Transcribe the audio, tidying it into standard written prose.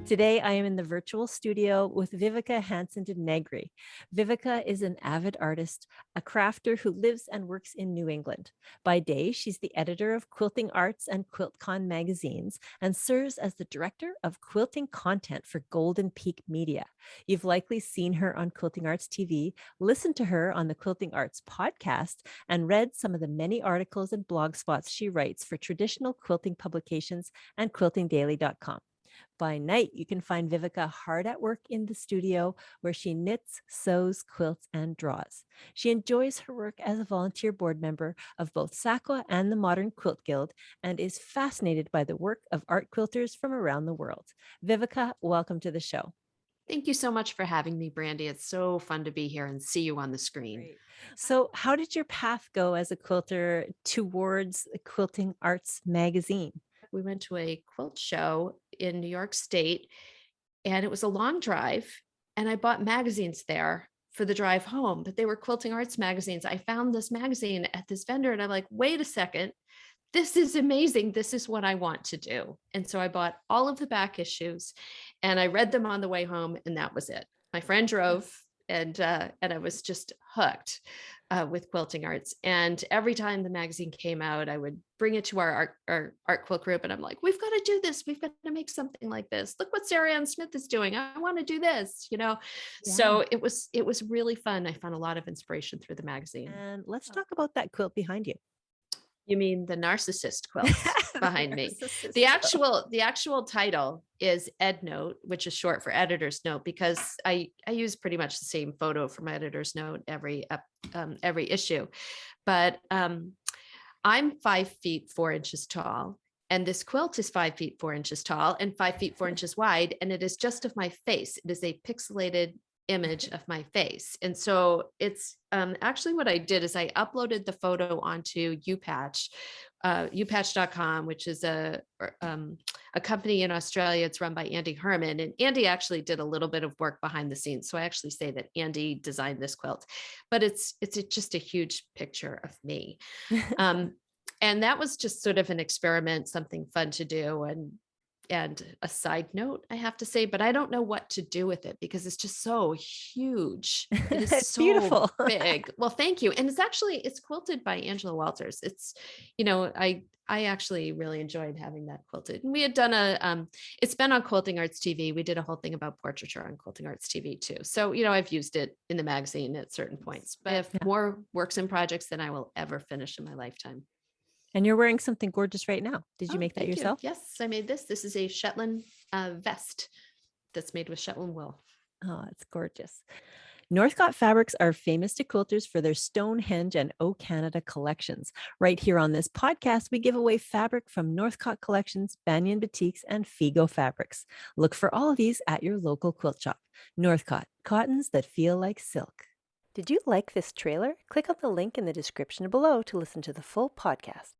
Today, I am in the virtual studio with Vivika Hansen Denegre. Vivika is an avid artist, a crafter who lives and works in New England. By day, she's the editor of Quilting Arts and QuiltCon magazines and serves as the Director of Quilting Content for Golden Peak Media. You've likely seen her on Quilting Arts TV, listened to her on the Quilting Arts Podcast, and read some of the many articles and blog spots she writes for traditional quilting publications and quiltingdaily.com. By night, you can find Vivika hard at work in the studio where she knits, sews, quilts, and draws. She enjoys her work as a volunteer board member of both SAQA and the Modern Quilt Guild and is fascinated by the work of art quilters from around the world. Vivika, welcome to the show. Thank you so much for having me, Brandy. It's so fun to be here and see you on the screen. Great. So, how did your path go as a quilter towards Quilting Arts magazine? We went to a quilt show in New York State, and it was a long drive, and I bought magazines there for the drive home, but they were Quilting Arts magazines. I found this magazine at this vendor, and I'm like, wait a second, this is amazing. This is what I want to do. And so I bought all of the back issues, and I read them on the way home, and that was it. My friend drove, and I was just hooked with Quilting Arts. And every time the magazine came out, I would bring it to our art quilt group, and I'm like, we've got to do this. We've got to make something like this. Look what Sarah Ann Smith is doing. I want to do this, Yeah. So it was really fun. I found a lot of inspiration through the magazine. And let's talk about that quilt behind you. You mean the narcissist quilt behind me? The actual title is Ed Note, which is short for editor's note, because I use pretty much the same photo for my editor's note every issue. But I'm 5 feet 4 inches tall, and this quilt is 5 feet 4 inches tall and 5 feet 4 inches wide, and it is just of my face. It is a pixelated image of my face. And so it's actually what I did is I uploaded the photo onto Upatch, upatch.com, which is a company in Australia. It's run by Andy Herman, and Andy actually did a little bit of work behind the scenes. So I actually say that Andy designed this quilt, but it's just a huge picture of me. And that was just sort of an experiment, something fun to do. And a side note, I have to say, but I don't know what to do with it because it's just so huge. It is It's so beautiful. big. Well, thank you. And it's quilted by Angela Walters. It's, I actually really enjoyed having that quilted. And we had done it's been on Quilting Arts TV. We did a whole thing about portraiture on Quilting Arts TV too. So, I've used it in the magazine at certain points, but I have more works and projects than I will ever finish in my lifetime. And you're wearing something gorgeous right now. Did you make that yourself? Yes, I made this. This is a Shetland vest that's made with Shetland wool. Oh, it's gorgeous. Northcott Fabrics are famous to quilters for their Stonehenge and O Canada collections. Right here on this podcast, we give away fabric from Northcott Collections, Banyan Boutiques, and Figo Fabrics. Look for all of these at your local quilt shop. Northcott, cottons that feel like silk. Did you like this trailer? Click on the link in the description below to listen to the full podcast.